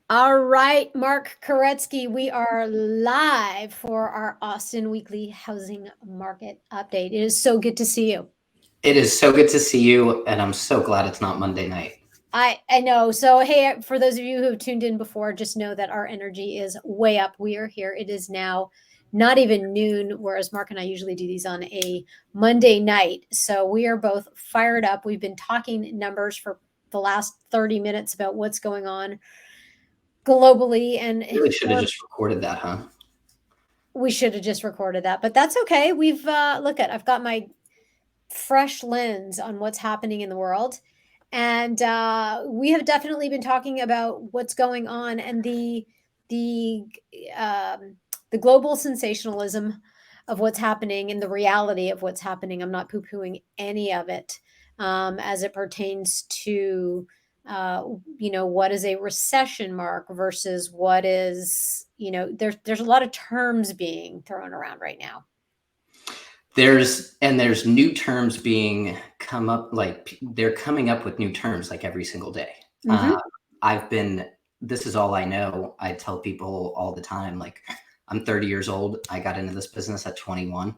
All right, Mark Koretsky, we are live for our Austin Weekly Housing Market Update. It is so good to see you. It is so good to see you, and I'm so glad it's not Monday night. I know. So, hey, for those of you who have tuned in before, just know that our energy is way up. We are here. It is now not even noon, whereas Mark and I usually do these on a Monday night. So, we are both fired up. We've been talking numbers for the last 30 minutes about what's going on globally, and Really should have just recorded that, huh? we should have just recorded that, but that's okay. I've got my fresh lens on what's happening in the world. And we have definitely been talking about what's going on and the um, the global sensationalism of what's happening and the reality of what's happening. I'm not poo-pooing any of it as it pertains to what is a recession, Mark, versus what is, there's a lot of terms being thrown around right now. There's new terms being come up, like they're coming up with new terms like every single day. Mm-hmm. This is all I know. I tell people all the time, like, I'm 30 years old. I got into this business at 21.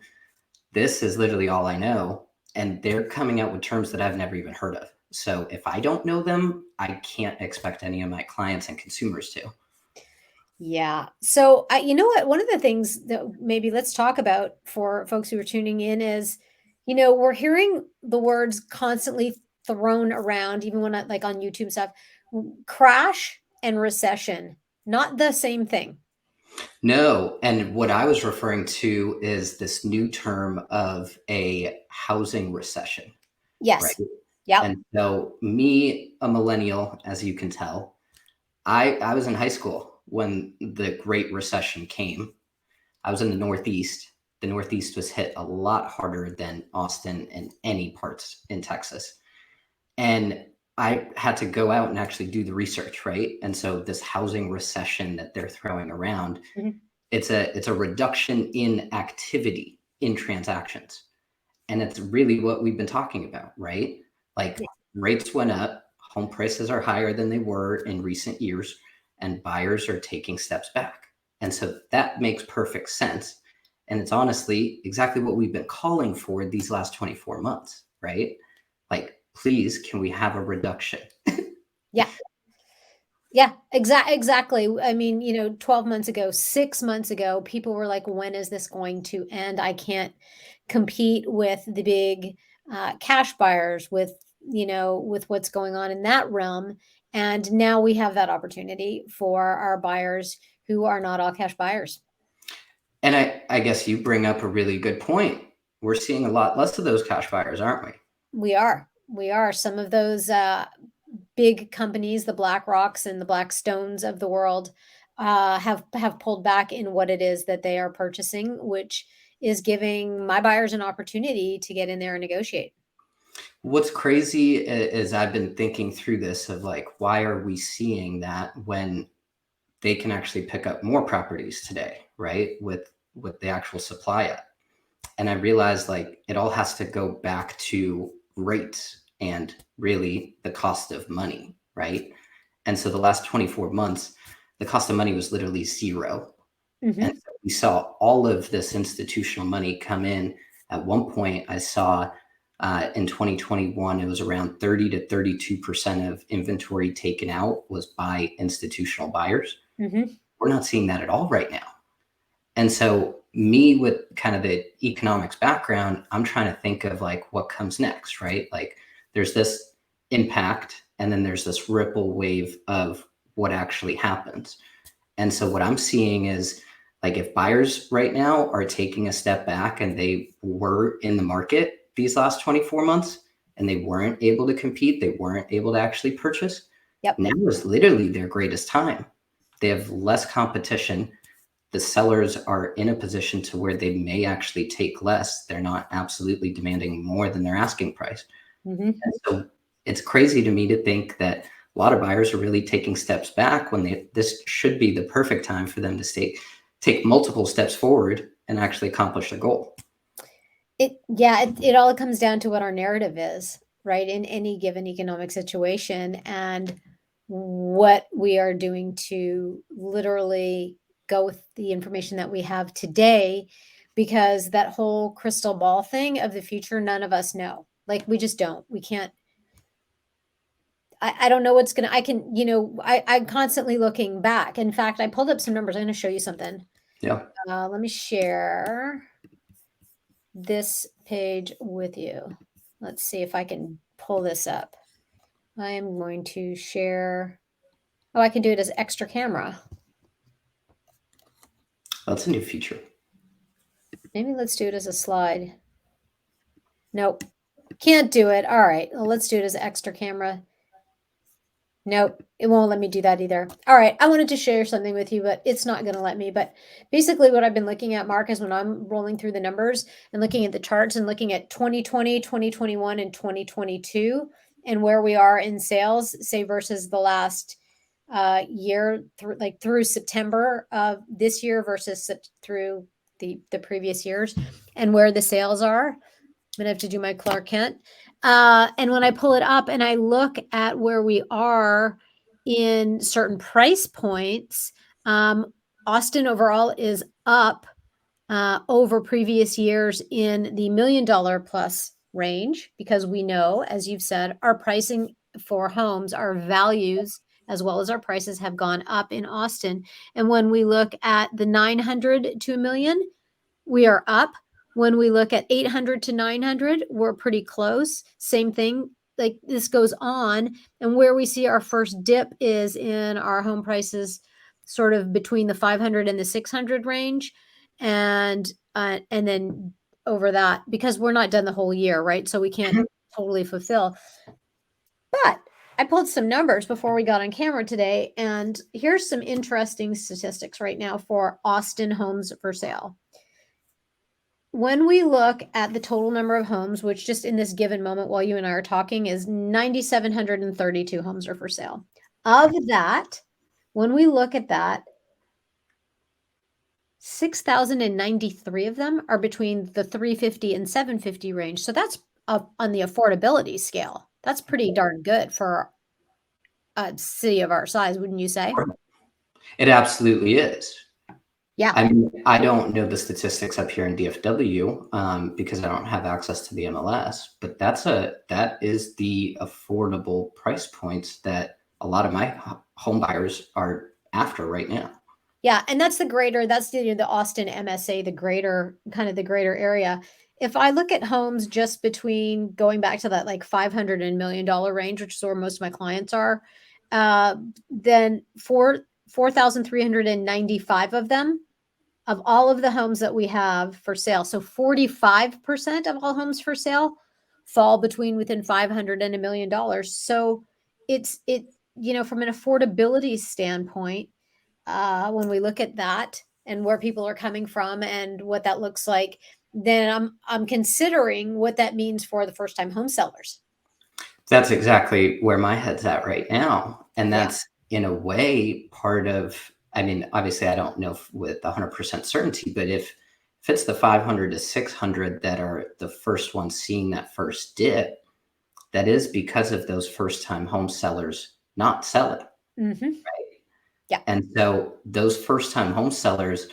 This is literally all I know. And they're coming out with terms that I've never even heard of. So if I don't know them, I can't expect any of my clients and consumers to. Yeah. So, you know what? One of the things that maybe let's talk about for folks who are tuning in is, we're hearing the words constantly thrown around, even when like on YouTube stuff, crash and recession, not the same thing. No, and what I was referring to is this new term of a housing recession, right? Yes. Yep. And so me, a millennial, as you can tell, I was in high school when the Great Recession came. I was in the Northeast. The Northeast was hit a lot harder than Austin and any parts in Texas. And I had to go out and actually do the research, right? And so this housing recession that they're throwing around, Mhm. it's a reduction in activity in transactions. And it's really what we've been talking about, right? Like, Yeah. rates went up, home prices are higher than they were in recent years, and buyers are taking steps back. And so that makes perfect sense. And it's honestly exactly what we've been calling for these last 24 months, right? Like, please, can we have a reduction? Yeah. Yeah, exactly. I mean, 12 months ago, 6 months ago, people were like, when is this going to end? I can't compete with the big cash buyers with what's going on in that realm. And now we have that opportunity for our buyers who are not all cash buyers. And I guess you bring up a really good point. We're seeing a lot less of those cash buyers, aren't we? We are some of those big companies, the BlackRocks and the Blackstones of the world, have pulled back in what it is that they are purchasing, which is giving my buyers an opportunity to get in there and negotiate. What's crazy is I've been thinking through this of like, why are we seeing that when they can actually pick up more properties today, right? With the actual supply up. And I realized like it all has to go back to rates and really the cost of money, right? And so the last 24 months, the cost of money was literally zero. And Hmm. so we saw all of this institutional money come in. At one point, I saw in 2021, it was around 30 to 32% of inventory taken out was by institutional buyers. Hmm. We're not seeing that at all right now. And so, me with kind of the economics background, I'm trying to think of like what comes next, right? Like, there's this impact, and then there's this ripple wave of what actually happens. And so what I'm seeing is like if buyers right now are taking a step back and they were in the market these last 24 months and they weren't able to compete, they weren't able to actually purchase, Yep. now is literally their greatest time. They have less competition. The sellers are in a position to where they may actually take less. They're not absolutely demanding more than their asking price. Hmm. And so it's crazy to me to think that a lot of buyers are really taking steps back when this should be the perfect time for them to take multiple steps forward and actually accomplish their goal. It all comes down to what our narrative is, right? In any given economic situation. And what we are doing to literally go with the information that we have today, because that whole crystal ball thing of the future, none of us know. Like, we just don't. We can't. I don't know what's gonna. I can, I'm constantly looking back. In fact, I pulled up some numbers. I'm going to show you something. Yeah. Let me share this page with you. Let's see if I can pull this up. I am going to share. Oh, I can do it as extra camera. That's a new feature. Maybe let's do it as a slide. Nope. Can't do it. All right. Well, let's do it as extra camera. Nope. It won't let me do that either. All right. I wanted to share something with you, but it's not going to let me. But basically what I've been looking at, Mark, is when I'm rolling through the numbers and looking at the charts and looking at 2020, 2021, and 2022 and where we are in sales, say, versus the last year, through September of this year versus through the previous years, and where the sales are. I'm gonna have to do my Clark Kent. And when I pull it up and I look at where we are in certain price points, Austin overall is up over previous years in the $1 million plus range, because we know, as you've said, our pricing for homes, our values, as well as our prices have gone up in Austin. And when we look at the 900 to a million, we are up. When we look at 800 to 900, we're pretty close. Same thing. Like, this goes on. And where we see our first dip is in our home prices, sort of between the 500 and the 600 range. And then over that, because we're not done the whole year, right? So we can't totally fulfill. But I pulled some numbers before we got on camera today, and here's some interesting statistics right now for Austin homes for sale. When we look at the total number of homes, which just in this given moment while you and I are talking is 9,732 homes are for sale. Of that, when we look at that, 6,093 of them are between the 350 and 750 range. So that's up on the affordability scale. That's pretty darn good for a city of our size, wouldn't you say? It absolutely is. Yeah. I mean, I don't know the statistics up here in DFW because I don't have access to the MLS, but that is the affordable price points that a lot of my home buyers are after right now. Yeah, and that's the Austin MSA, the greater area. If I look at homes just between, going back to that like 500 and $1 million range, which is where most of my clients are, then 4,395 of them, of all of the homes that we have for sale. So 45% of all homes for sale fall within 500 and $1 million. So from an affordability standpoint, when we look at that and where people are coming from and what that looks like, then I'm considering what that means for the first time home sellers. That's exactly where my head's at right now. And Yeah. that's in a way part of, I mean, obviously I don't know with 100% certainty, but if it's the 500 to 600 that are the first ones seeing that first dip, that is because of those first time home sellers not selling. Mm-hmm. Yeah. And so those first time home sellers,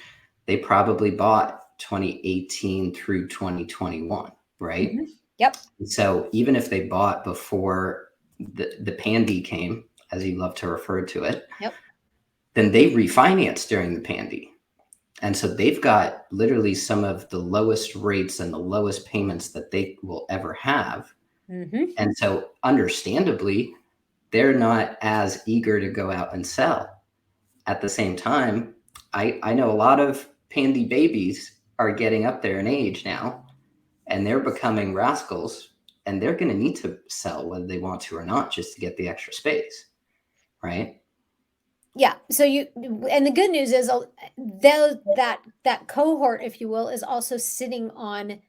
they probably bought 2018 through 2021, right? Mm-hmm. Yep. So even if they bought before the pandy came, as you love to refer to it, Yep. then they refinanced during the pandy. And so they've got literally some of the lowest rates and the lowest payments that they will ever have. Mm-hmm. And so understandably, they're not as eager to go out and sell. At the same time, I know a lot of pandy babies are getting up there in age now, and they're becoming rascals, and they're going to need to sell whether they want to or not, just to get the extra space, right? Yeah. And the good news is that cohort, if you will, is also sitting on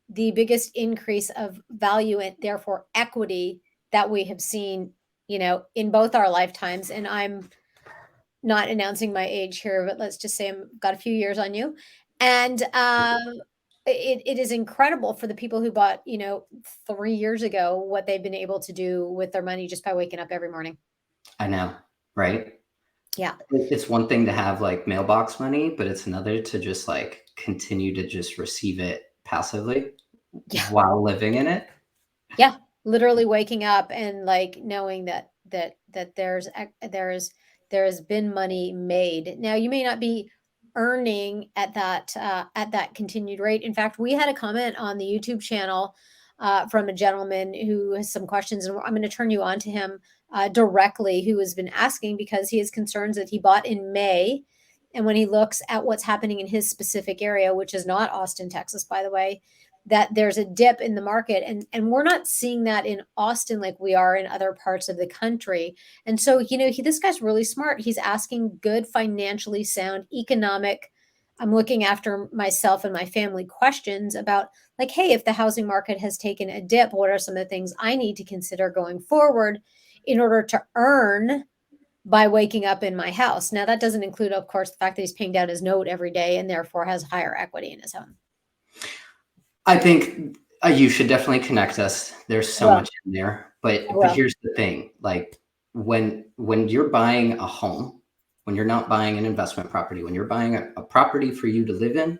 the biggest increase of value and therefore equity that we have seen, in both our lifetimes. And I'm not announcing my age here, but let's just say I've got a few years on you. And it is incredible for the people who bought, 3 years ago, what they've been able to do with their money just by waking up every morning. I know, right? Yeah. It's one thing to have like mailbox money, but it's another to just like continue to just receive it passively Yeah. while living in it. Yeah, literally waking up and like knowing that there has been money made. Now you may not be earning at that continued rate. In fact, we had a comment on the YouTube channel from a gentleman who has some questions, and I'm going to turn you on to him directly, who has been asking because he has concerns that he bought in May. And when he looks at what's happening in his specific area, which is not Austin, Texas, by the way, that there's a dip in the market, and we're not seeing that in Austin like we are in other parts of the country. And so, this guy's really smart. He's asking good, financially sound, economic, I'm looking after myself and my family questions about, like, hey, if the housing market has taken a dip, what are some of the things I need to consider going forward in order to earn by waking up in my house? Now, that doesn't include, of course, the fact that he's paying down his note every day and therefore has higher equity in his home. I think you should definitely connect us. There's so Well, much in there, but well, here's the thing: like when you're buying a home, when you're not buying an investment property, when you're buying a property for you to live in,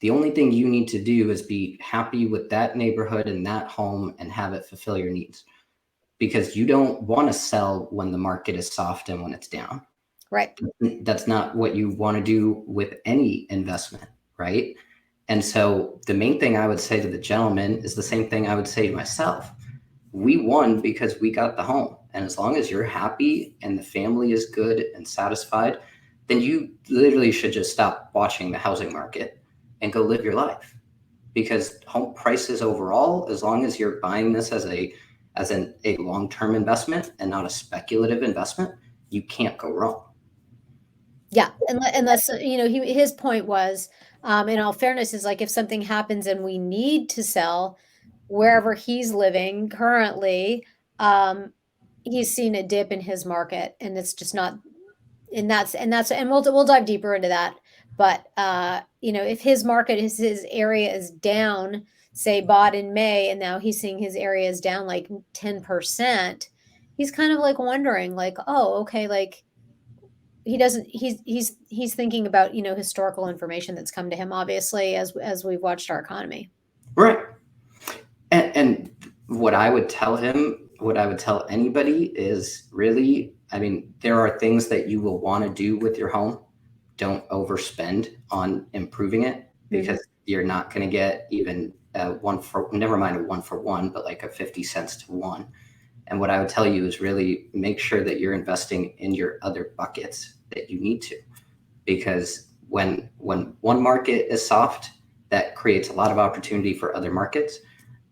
the only thing you need to do is be happy with that neighborhood and that home and have it fulfill your needs. Because you don't want to sell when the market is soft and when it's down. right. That's not what you want to do with any investment, right? And so the main thing I would say to the gentleman is the same thing I would say to myself. We won because we got the home. And as long as you're happy and the family is good and satisfied, then you literally should just stop watching the housing market and go live your life. Because home prices overall, as long as you're buying this as a long-term investment and not a speculative investment, you can't go wrong. Yeah, unless his point was, in all fairness, is like if something happens and we need to sell wherever he's living currently, he's seen a dip in his market, and it's just not, and we'll dive deeper into that. But if his market his area is down, say bought in May, and now he's seeing his area is down like 10%, he's kind of like wondering, like, oh, okay, like he doesn't he's thinking about historical information that's come to him, obviously, as we've watched our economy. Right. And what I would tell him, what I would tell anybody is really, I mean, there are things that you will want to do with your home. Don't overspend on improving it because you're not going to get even never mind a 1 for 1, but like a 50 cents to 1. And what I would tell you is really make sure that you're investing in your other buckets that you need to, because when one market is soft, that creates a lot of opportunity for other markets.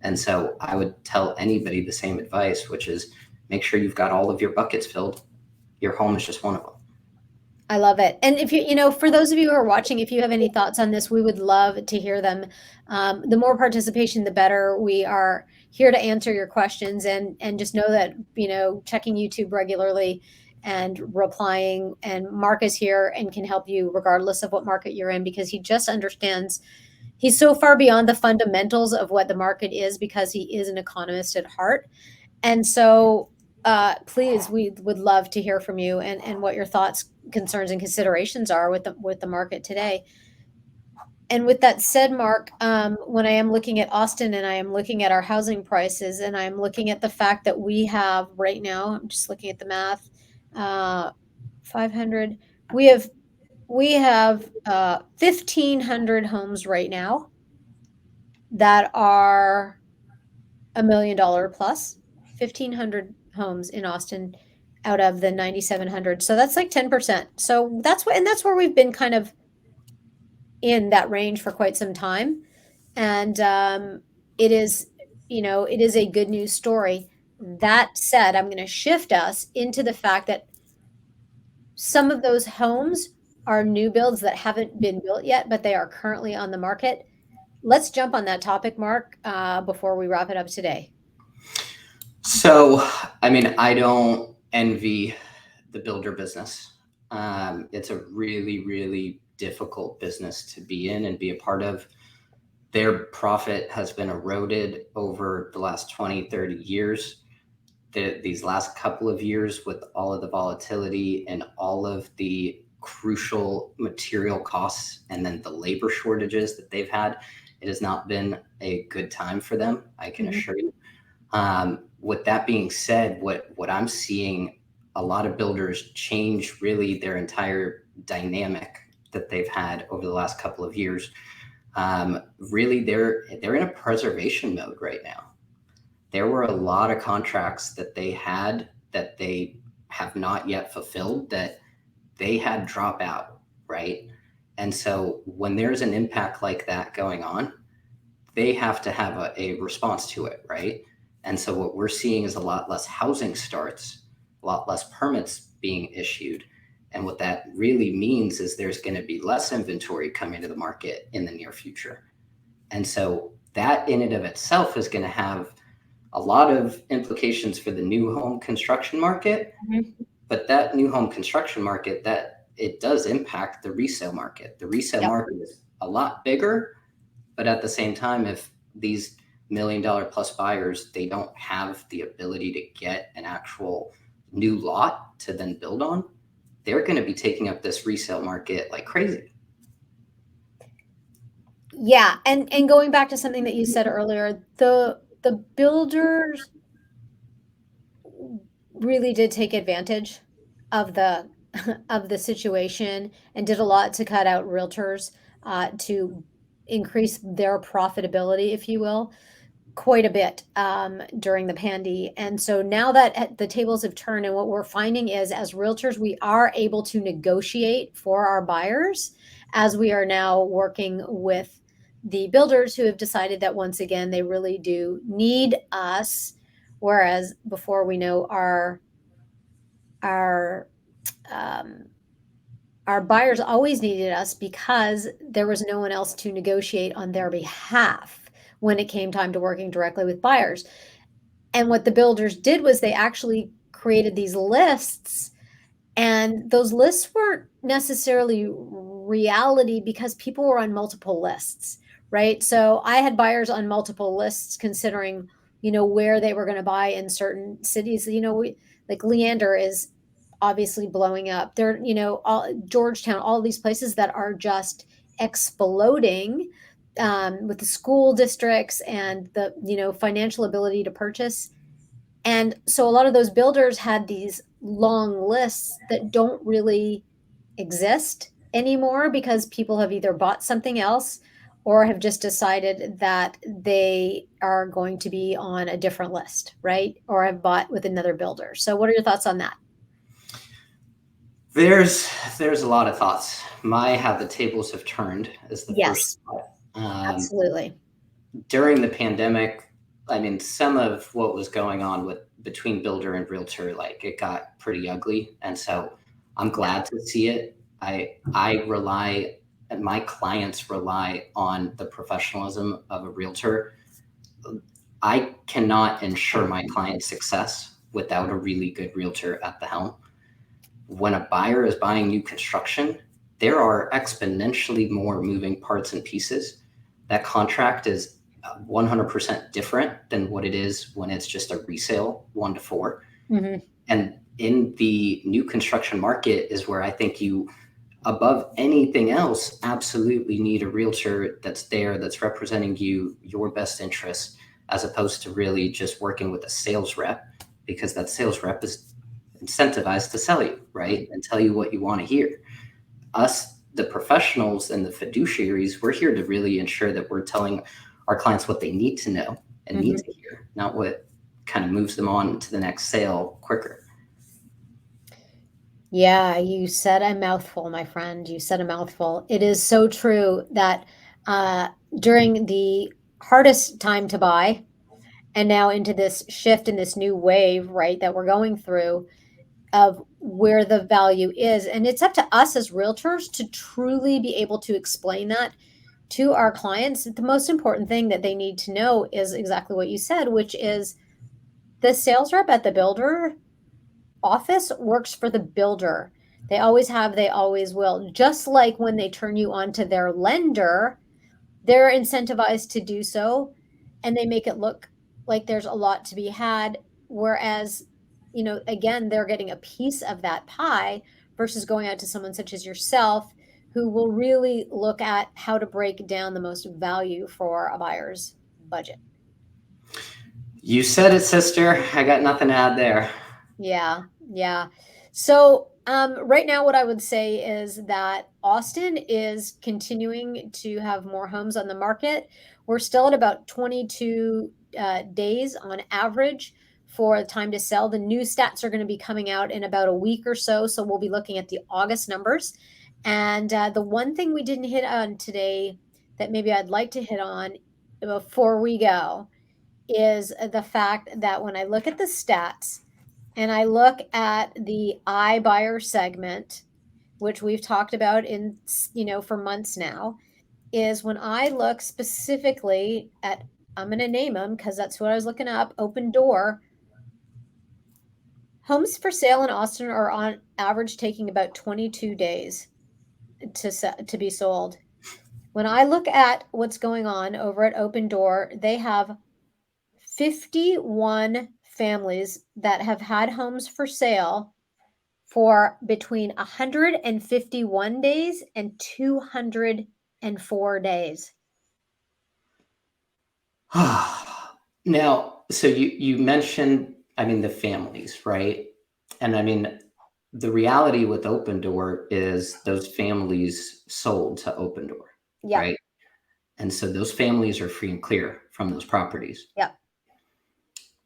And so I would tell anybody the same advice, which is make sure you've got all of your buckets filled. Your home is just one of them. I love it. And if for those of you who are watching, if you have any thoughts on this, we would love to hear them. The more participation, the better. We are here to answer your questions, and just know that, checking YouTube regularly and replying, and Mark is here and can help you regardless of what market you're in, because he just understands. He's so far beyond the fundamentals of what the market is because he is an economist at heart. And so, please, we would love to hear from you and what your thoughts, concerns, and considerations are with the market today. And with that said, Mark, when I am looking at Austin and I am looking at our housing prices and I'm looking at the fact that we have right now, I'm just looking at the math, 500, we have 1,500 homes right now that are $1 million plus. 1,500 homes in Austin out of the 9,700. So that's like 10%. So that's where we've been kind of in that range for quite some time. And it is, it is a good news story. That said, I'm going to shift us into the fact that some of those homes are new builds that haven't been built yet, but they are currently on the market. Let's jump on that topic, Mark, before we wrap it up today. So, I mean, I don't envy the builder business. It's a really, really difficult business to be in and be a part of. Their profit has been eroded over the last 20, 30 years. these last couple of years with all of the volatility and all of the crucial material costs and then the labor shortages that they've had, it has not been a good time for them, I can assure you. With that being said, what I'm seeing a lot of builders change really their entire dynamic that they've had over the last couple of years. Really, they're in a preservation mode right now. There were a lot of contracts that they had that they have not yet fulfilled that they had drop out, right? And so when there's an impact like that going on, they have to have a response to it, right? And so what we're seeing is a lot less housing starts, a lot less permits being issued. And what that really means is there's going to be less inventory coming to the market in the near future. And so that in and of itself is going to have a lot of implications for the new home construction market. Mm-hmm. But that new home construction market, that it does impact the resale market. The resale market is a lot bigger, but at the same time, if these $1 million plus buyers, they don't have the ability to get an actual new lot to then build on, they're going to be taking up this resale market like crazy. Yeah, and going back to something that you said earlier, the builders really did take advantage of the of the situation and did a lot to cut out realtors to increase their profitability, if you will, quite a bit during the pandy. And so now that the tables have turned, and what we're finding is as realtors, we are able to negotiate for our buyers as we are now working with the builders who have decided that once again, they really do need us. Whereas before we know our um, our buyers always needed us because there was no one else to negotiate on their behalf when it came time to working directly with buyers. And what the builders did was they actually created these lists, and those lists weren't necessarily reality because people were on multiple lists, right? So I had buyers on multiple lists considering, where they were going to buy in certain cities. Like Leander is obviously blowing up. There, Georgetown, all these places that are just exploding with the school districts and the, financial ability to purchase. And so a lot of those builders had these long lists that don't really exist anymore because people have either bought something else or have just decided that they are going to be on a different list, right? Or have bought with another builder. So what are your thoughts on that? There's a lot of thoughts. How the tables have turned is the first thought. Absolutely. During the pandemic, I mean, some of what was going on between builder and realtor, like it got pretty ugly. And so I'm glad to see it. I rely, and my clients rely on the professionalism of a realtor. I cannot ensure my client's success without a really good realtor at the helm. When a buyer is buying new construction, there are exponentially more moving parts and pieces. That contract is 100% different than what it is when it's just a resale 1 to 4. Mm-hmm. And in the new construction market is where I think you, above anything else, absolutely need a realtor that's there, that's representing your best interests, as opposed to really just working with a sales rep, because that sales rep is incentivized to sell you, right? And tell you what you want to hear. Us, the professionals and the fiduciaries, we're here to really ensure that we're telling our clients what they need to know and need to hear, not what kind of moves them on to the next sale quicker. Yeah, you said a mouthful, my friend. You said a mouthful. It is so true that during the hardest time to buy, and now into this shift in this new wave, right, that we're going through of where the value is. And it's up to us as realtors to truly be able to explain that to our clients. The most important thing that they need to know is exactly what you said, which is the sales rep at the builder office works for the builder. They always have, they always will. Just like when they turn you on to their lender, they're incentivized to do so, and they make it look like there's a lot to be had. Whereas you know, again, they're getting a piece of that pie versus going out to someone such as yourself who will really look at how to break down the most value for a buyer's budget. You said it, sister. I got nothing to add there. Yeah, yeah. So, right now, what I would say is that Austin is continuing to have more homes on the market. We're still at about 22 days on average for the time to sell. The new stats are going to be coming out in about a week or so. So we'll be looking at the August numbers. And the one thing we didn't hit on today that maybe I'd like to hit on before we go is the fact that when I look at the stats, and I look at the iBuyer segment, which we've talked about in, you know, for months now, is when I look specifically at, I'm going to name them because that's what I was looking up, Open Door. Homes for sale in Austin are on average taking about 22 days to be sold. When I look at what's going on over at Open Door, they have 51 families that have had homes for sale for between 151 days and 204 days. Now, so you mentioned, I mean, the families, right? And I mean, the reality with Open Door is those families sold to Open Door, Yep. right? And so those families are free and clear from those properties. Yep.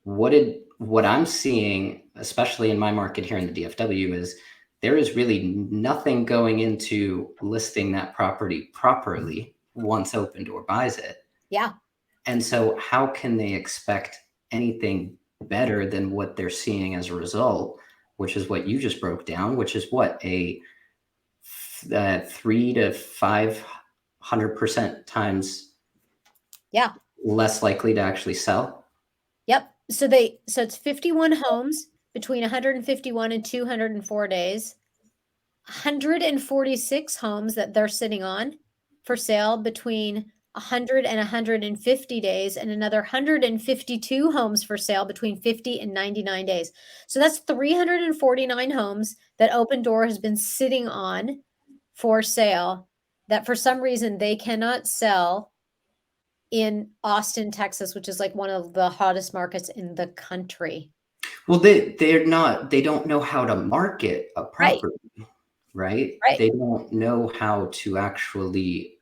What I'm seeing, especially in my market here in the DFW, is there is really nothing going into listing that property properly once Open Door buys it. Yeah. And so how can they expect anything better than what they're seeing as a result, which is what you just broke down, which is what a 3 to 500% times Yeah. less likely to actually sell. Yep. So it's 51 homes between 151 and 204 days. 146 homes that they're sitting on for sale between 100 and 150 days, and another 152 homes for sale between 50 and 99 days. So that's 349 homes that Open Door has been sitting on for sale that for some reason they cannot sell in Austin, Texas, which is like one of the hottest markets in the country. Well, they don't know how to market a Right. property, right? Right. They don't know how to actually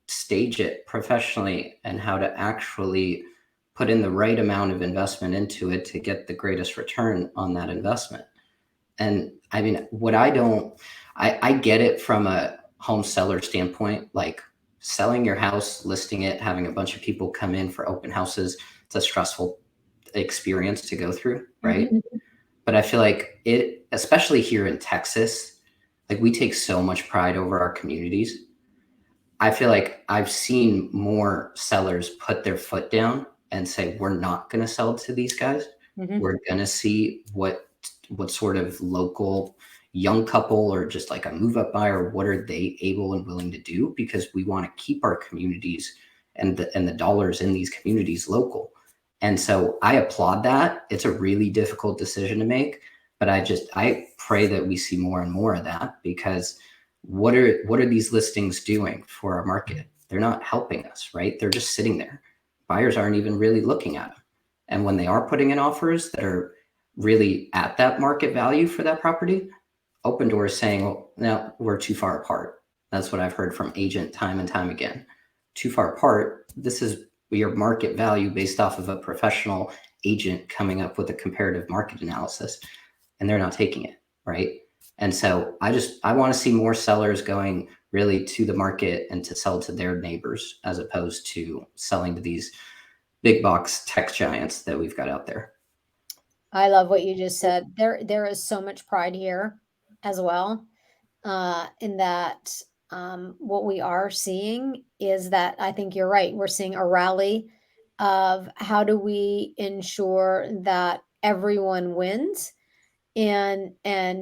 stage it professionally and how to actually put in the right amount of investment into it to get the greatest return on that investment. And I mean, I get it from a home seller standpoint, like selling your house, listing it, having a bunch of people come in for open houses. It's a stressful experience to go through, right? Mhm. But I feel like it, especially here in Texas, like we take so much pride over our communities. I feel like I've seen more sellers put their foot down and say, we're not going to sell to these guys. Mhm. We're going to see what sort of local young couple or just like a move up buyer, what are they able and willing to do? Because we want to keep our communities and the dollars in these communities local. And so I applaud that. It's a really difficult decision to make, but I pray that we see more and more of that, because what are these listings doing for our market? They're not helping us, right? They're just sitting there. Buyers aren't even really looking at them. And when they are putting in offers that are really at that market value for that property, Open Door is saying, well, no, we're too far apart. That's what I've heard from agent time and time again. Too far apart. This is your market value based off of a professional agent coming up with a comparative market analysis, and they're not taking it, right? And so I want to see more sellers going really to the market and to sell to their neighbors as opposed to selling to these big box tech giants that we've got out there. I love what you just said. There is so much pride here as well, in that what we are seeing is that I think you're right. We're seeing a rally of how do we ensure that everyone wins and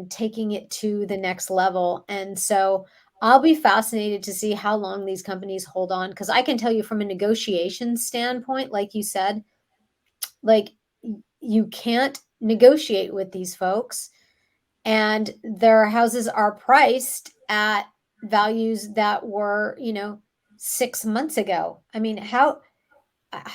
taking it to the next level. And so I'll be fascinated to see how long these companies hold on, because I can tell you from a negotiation standpoint, like you said, like you can't negotiate with these folks, and their houses are priced at values that were, 6 months ago. I mean, how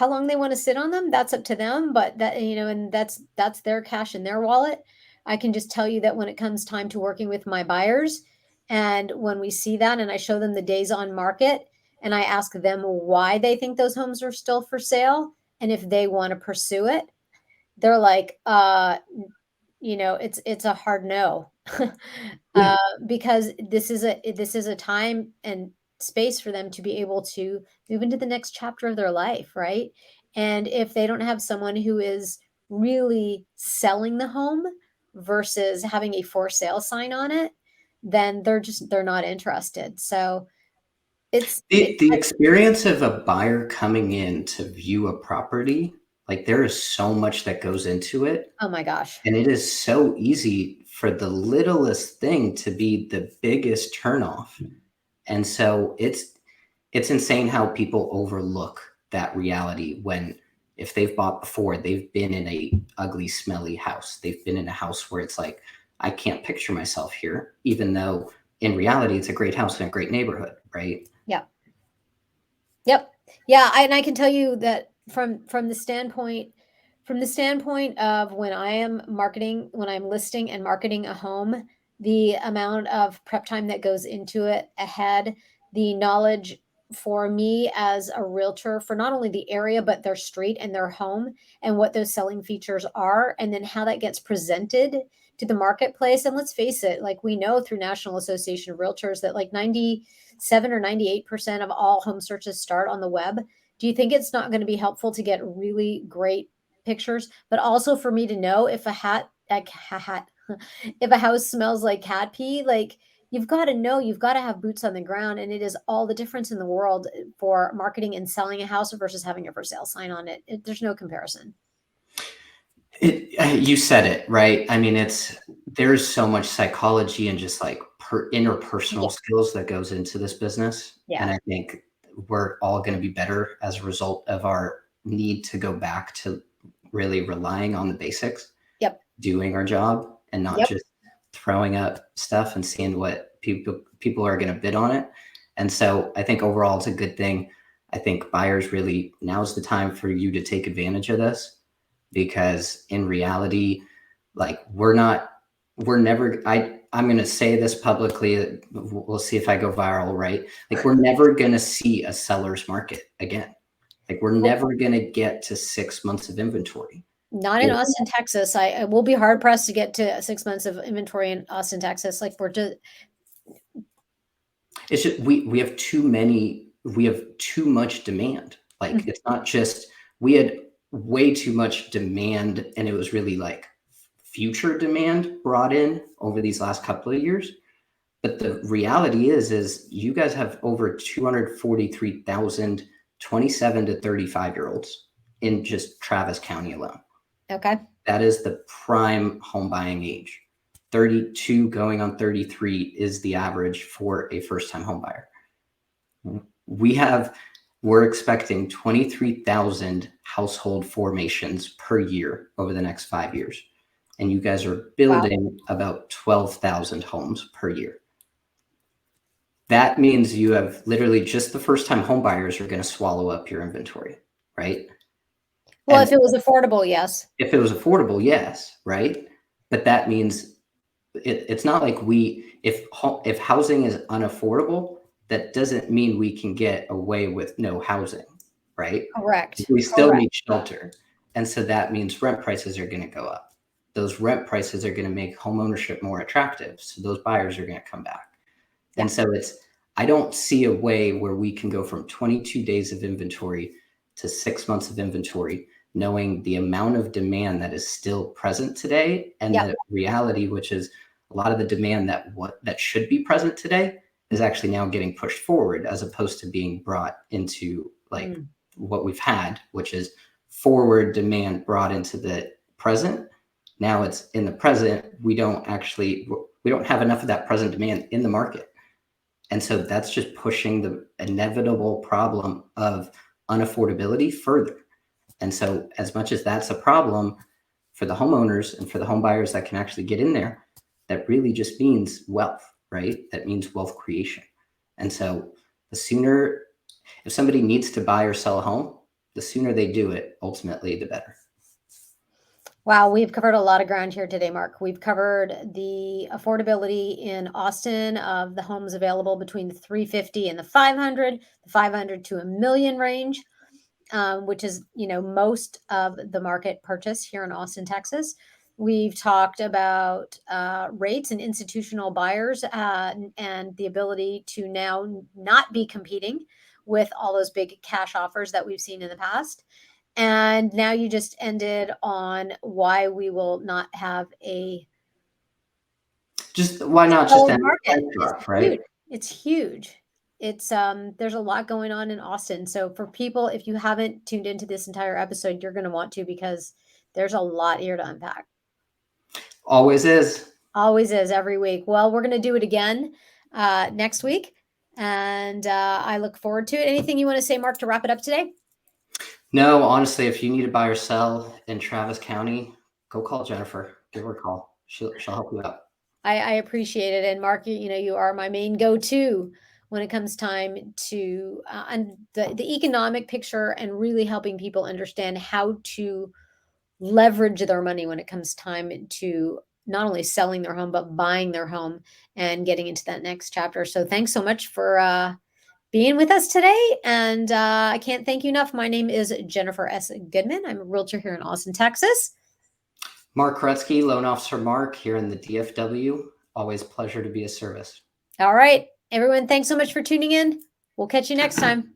long they want to sit on them, that's up to them, but that, and that's their cash in their wallet. I can just tell you that when it comes time to working with my buyers, and when we see that and I show them the days on market, and I ask them why they think those homes are still for sale and if they want to pursue it, they're like, it's a hard no. Yeah. Because this is a time and space for them to be able to move into the next chapter of their life, right? And if they don't have someone who is really selling the home versus having a for sale sign on it, then they're not interested. So The experience of a buyer coming in to view a property, like there is so much that goes into it. oh my gosh. And it is so easy for the littlest thing to be the biggest turnoff. And so it's insane how people overlook that reality when if they've bought before, they've been in a ugly, smelly house. They've been in a house where it's like, I can't picture myself here, even though in reality it's a great house in a great neighborhood, right? Yeah. Yep. Yeah, and I can tell you that from the standpoint of when I am marketing, when I'm listing and marketing a home, the amount of prep time that goes into it ahead, the knowledge for me as a realtor for not only the area but their street and their home and what those selling features are, and then how that gets presented to the marketplace. And let's face it, like we know through National Association of Realtors that like 97 or 98% of all home searches start on the web. Do you think it's not going to be helpful to get really great pictures, but also for me to know if if a house smells like cat pee? Like you've got to know, you've got to have boots on the ground, and it is all the difference in the world for marketing and selling a house versus having a for sale sign on it. There's no comparison. You said it right. I mean, there's so much psychology and just like Yeah, interpersonal skills that goes into this business, and yeah, I think we're all going to be better as a result of our need to go back to really relying on the basics, yep, doing our job, and not yep, just throwing up stuff and seeing what people are going to bid on it. And so I think overall it's a good thing. I think buyers really now's the time for you to take advantage of this because in reality, like we're never, I'm going to say this publicly. We'll see if I go viral, right? Like we're never going to see a seller's market again. Like we're Nope. never going to get to 6 months of inventory. Not in Austin, Texas. I will be hard pressed to get to 6 months of inventory in Austin, Texas. Like we're just, It's just we have too much demand. Like it's not just we had way too much demand and it was really like future demand brought in over these last couple of years. But the reality is you guys have over 243,000 27 to 35-year-olds in just Travis County alone. okay. That is the prime home buying age. 32 going on 33 is the average for a first-time home buyer. We're expecting 23,000 household formations per year over the next 5 years. And you guys are Wow. building about 12,000 homes per year. That means you have literally just the first-time home buyers are going to swallow up your inventory, right? Well, And if it was affordable, yes. if it was affordable, yes, right? But that means it's not like if housing is unaffordable, that doesn't mean we can get away with no housing, right? Correct. We still Correct. need shelter. And so that means rent prices are going to go up. Those rent prices are going to make home ownership more attractive. So those buyers are going to come back. Yeah. And so I don't see a way where we can go from 22 days of inventory to 6 months of inventory, knowing the amount of demand that is still present today and Yep. the reality, which is a lot of the demand that should be present today is actually now getting pushed forward as opposed to being brought into like what we've had, which is forward demand brought into the present. Now it's in the present. We don't have enough of that present demand in the market. And so that's just pushing the inevitable problem of unaffordability further. And so as much as that's a problem for the homeowners and for the home buyers that can actually get in there, that really just means wealth, right? That means wealth creation. And so the sooner, if somebody needs to buy or sell a home, the sooner they do it, ultimately, the better. Wow, we've covered a lot of ground here today, Mark. We've covered the affordability in Austin of the homes available between the 350 and the 500 to $1 million range, which is, most of the market purchase here in Austin, Texas. We've talked about rates and institutional buyers and the ability to now not be competing with all those big cash offers that we've seen in the past. And now you just ended on why we will not have a Just why not just solid end market. the It's drop, right? huge. It's huge. It's there's a lot going on in Austin. So for people, if you haven't tuned into this entire episode, you're going to want to, because there's a lot here to unpack. Always is. Always is, every week. Well, we're going to do it again next week. And I look forward to it. Anything you want to say, Mark, to wrap it up today? No, honestly, if you need to buy or sell in Travis County, go call Jennifer. Give her a call. She'll help you out. I appreciate it. And Mark, you are my main go-to when it comes time to and the economic picture and really helping people understand how to leverage their money when it comes time to not only selling their home, but buying their home and getting into that next chapter. So thanks so much for being with us today. And I can't thank you enough. My name is Jennifer S. Goodman. I'm a realtor here in Austin, Texas. Mark Koretsky, Loan Officer Mark, here in the DFW. Always a pleasure to be of service. All right, everyone, thanks so much for tuning in. We'll catch you next time.